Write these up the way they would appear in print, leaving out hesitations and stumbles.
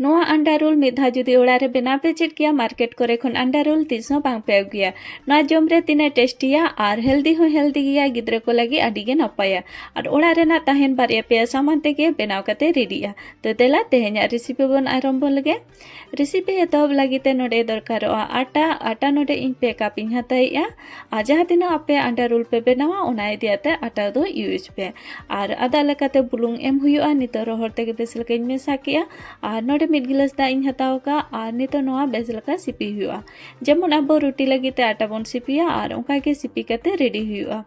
नोआ अंडा रोल मिधा जुदी ओड़ारे बेना पे चेक किया मार्केट करे खन अंडा रोल तीसो बांग पे गया नोआ जम रे तिना टेस्टिया और हेल्दी गया गिद्रे को लगी आडी गे नपाया और ओड़ारे ना ताहेन बारिया पे सामान तेगे बनाव कते रेडिया तो तेला तेहेnya रेसिपी बन आरंभ लगे रेसिपी एतहब लगिते नोडे दरकारोआ आटा नोडे इन पे कप इन हताइया आ जहाँ तिना आपे अंडा रोल पे बनावा ओना इदियाते आटा दो यूज पे और आदा लेकाते बुलुंग एम हुयुआ नितो रोहर तेगे बेस लगे मेसा किया और नोडे मिड गिलास दा इन हताव का और नितो नोआ बेस लगा सिपी हुआ जेमन अब रोटी लगिते आटा बन सिपिया और उनका के सिपी कते रेडी हुआ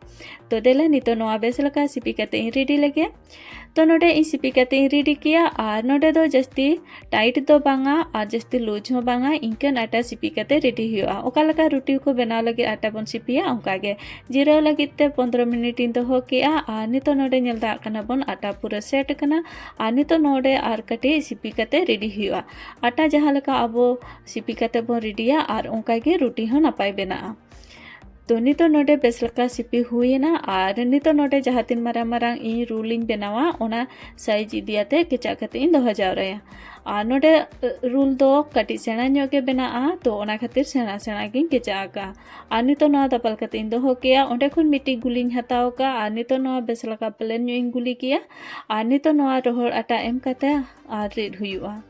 तो देला नितो नोआ बेस लगा सिपी कते इन रेडी लगे तो नोडे इन सिपी कते इन रेडी किया और नोडे दो जस्ती टाइट दो बांगा और जस्ती लूज हो बांगा इनकन आटा सिपी कते रेडी हुआ ओका लगा रोटी को बनाव लगे आटा बन सिपिया उनका के जीरो लगिते 15 मिनट इन दो किया और नितो नोडे नेल दा कना बन आटा पूरा सेट कना और नितो नोडे और कटे सिपी कते रेडी हुआ आटा जहाँ लगा अब सिपी कते बन रेडिया और उनका के रोटी हो नपाय बना तो नितो नोडे बेस लका सिपी हुईना और नितो नोडे जहाँ तीन मारा मारांग इन रूलिंग बनावा ओना साइज इदियाते केचा कते इन दो जावराया और नोडे रूल दो कटी सेना ᱧᱚᱜ बना तो ओना खातिर सेना सेना गिन केचा का और नितो नोआ दपल कते इन दो किया ओंडे खुन मिट्टी गुलिंग हताव का और नितो नोआ बेस लका प्लेन ᱧᱚᱜ इन गुली किया और नितो नोआ रोहड़ आटा एम कते और रिद हुआ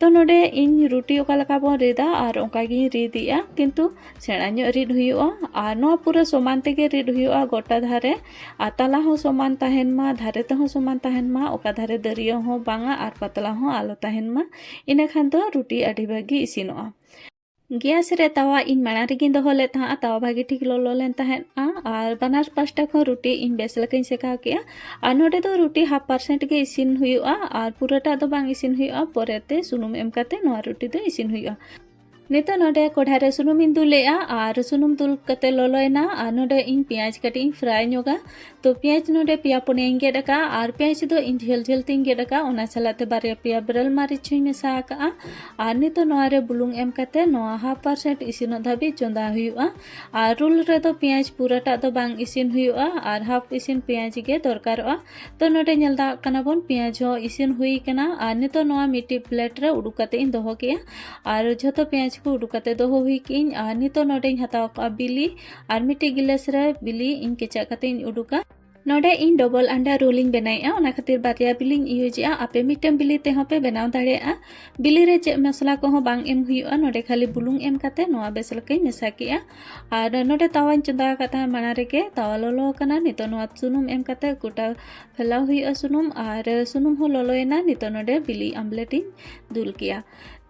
तो नोडे इन रोटी ओका लका बन रिदा और ओका गी रिदिया किंतु सेना ᱧᱚᱜ रिद हुआ और नोआ पूरा समान तेगे रिद हुआ गोटा धारे और तला हो समान तहन मा धारे ते हो समान तहन मा ओका धारे दरिया हो बांगा और पतला हो आलो तहन मा इना खान दो रोटी आडी भागी इसिनोआ गैस रे तावा इन माड़ा रेगिन दो ले था तावा भागी ठीक लोलो लेन तहन और बनार पास्टा को रोटी इन बेस लकइन सेका किया और नोडे दो रोटी 1/2% के इसिन हुआ और पूराटा दो बांग इसिन हुआ पोरेते सुनुम एम कते नोआ रोटी दो इसिन हुआ नितो नोडे कोढ़ारे सुनुम इन दुलेआ और सुनुम दुल कते लोलोयना और नोडे इन पियाज कटी फ्राई ᱧᱚᱜᱟ तो पियाज नोडे पिया पुने इन गेडका और पियाज दो इन झेल झेल तिन गेडका ओना सलाते बारे पिया बरल मारिच मेसा का और नितो नोआरे बुलुंग एम कते नोआ 1/2% इसिन धाबी चंदा हुआ और रूल रे दो पियाज पूराटा दो बांग इसिन हुआ और हाफ इसिन पियाज गे दरकारोआ तो नोडे नेलदा कना बन पियाज हो इसिन हुई कना और नितो नोआ मिट्टी प्लेट रे उडुक कते इन दोहो किया और झोतो पियाज को उडुकते दोहो हुई किन और नितो नोडे हताव का बिली और मिट्टी गिलास रे बिली इन केचा कते इन उडुका नोडे इन डबल अंडा रोलिंग बनाया ओना खातिर बारिया बिलिंग यूजिया आपे मिटम बिली ते होपे बनाव दाड़ेया बिली रे चे मसला को हो बांग एम हुआ नोडे खाली बुलुंग एम कते नोआ बेस लके मेसा किया और नोडे तावान चंदा कता माना रेगे तावा लोलो कना नितो नोआ सुनुम एम कते गोटा फेलाव हुआ सुनुम और सुनुम हो लोलोयना नितो नोडे बिली आमलेट इन दुल किया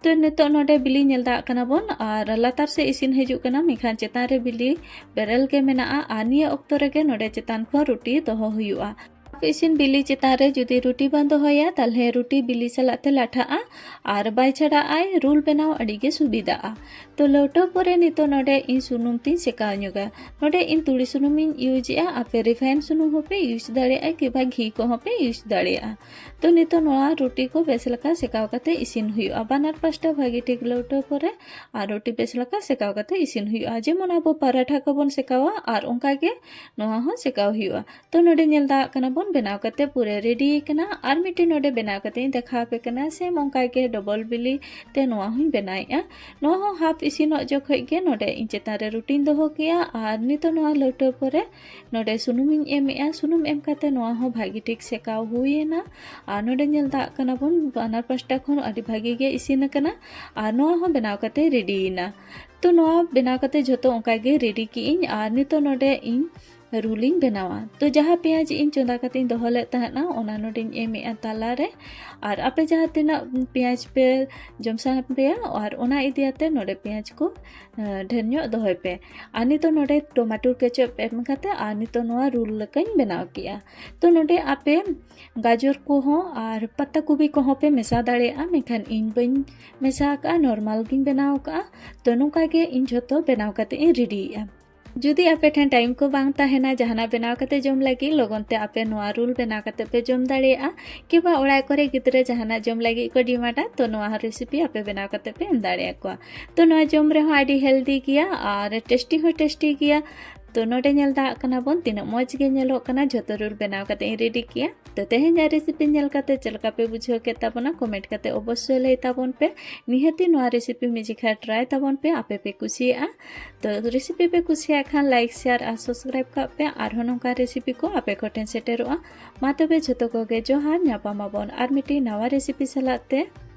तो नितो नोडे बिली नेलदा कना बन और लातार से इसिन हिजुक कना मेखान चेतान रे बिली बेरल के मेना आनिया ऑक्तो रेगे नोडे चेतान को रोटी दोहो हुआ इसिन बिली चेतान रे जुदी रोटी बां दोहोया तालहे रोटी बिली सलाते लाठा और बाय छड़ा आय रूल बनाव अडिगे सुबिदा तो लौटो परे नितो नोडे इन सुनुम तीन सेकाव ᱧᱚᱜᱟ नोडे इन तुड़ी सुनुम इन यूजिया आपे रिफाइन सुनुम होपे यूज दाड़ेया कि बा घी को होपे यूज दाड़ेया तो नितो नोआ रोटी को बेस लका सेकाव कते इसिन हुआ बानार पास्टा भागी ठीक लौटो परे और रोटी बेस लका सेकाव कते इसिन हुआ जेमन आबो पराठा को बन सेकावा और उनका के नोआ हो सेकाव हुआ तो नोडे नेलदा कना बन बनाव कते पूरे रेडी कना और मिट्टी नोडे बनाव कते देखा पे कना से मंका के डबल बिली ते नोआ हुई बनाया नोआ हो हाफ इसिन जखय के नोडे इन चेतान रे रोटी दोहो किया और नितो नोआ लौटो परे नोडे सुनुम इन एमएआ सुनुम एम कते नोआ हो भागी ठीक सेकाव हुईना और नोडे नेलदा कना बन बानार पास्टा खन अडी भागी गे इसिन कना और नोआ हो बनाव कते रेडीना तो नोआ बनाव कते जतो ओंका गे रेडी की इन और नितो नोडे इन रूलिंग बनावा तो जहाँ पियाज इन चंदा कते दोहो ले तहना ओना नोडे एमएआ ताला रे और आपे जहाँ तीना पियाज पे जमसा पे और ओना इदियाते नोडे पियाज को ढेर ᱧᱚᱜ दोहोय पे और नितो नोडे टोमेटो केचप एम कते और नितो नोआ रूल लकन बनाव किया तो नोडे आपे गाजर को हो और पत्ता गोभी को हो पे मेसा दाड़ेया मेखान इन बन मेसा का नॉर्मल गिन बनाव का तो नोका के इन झोतो बनाव कते इन रेडीया जुदी आपे ठेन टाइम को बांग ताहेना जहाना बनाव कते जम लगी लगन ते आपे नोआ रूल बनाव कते पे जम दाड़ेया कि बा ओड़ा करे गिद्रे जहाना जम लगी को डिमांडा तो नोआ रेसिपी आपे बनाव कते पे एम दाड़ेया को तो नोआ जम रे हो आडी हेल्दी गया और टेस्टी हो टेस्टी गया तो नोडे नेल दा कना बोन तीना मौज गे नेलो कना झोतो रूल बनाव कते रेडी किया। तो तेहेंजा रेसिपी नेल कते चलका पे बुझाव के ताबोना कमेंट कते अवश्य लई ताबोन पे। निहाती नोआ रेसिपी मिजिखा ट्राई ताबोन पे आपे पे कुसिया। तो रेसिपी पे कुसिया खान लाइक शेयर और सब्सक्राइब का पे आरो नोंका रेसिपी को आपे को टेन सेटेरोआ। मा तबे झोतो कोगे जोहार, ᱧᱟᱯᱟᱢᱟᱵᱚᱱ आर मिटी नवा रेसिपी सलाते।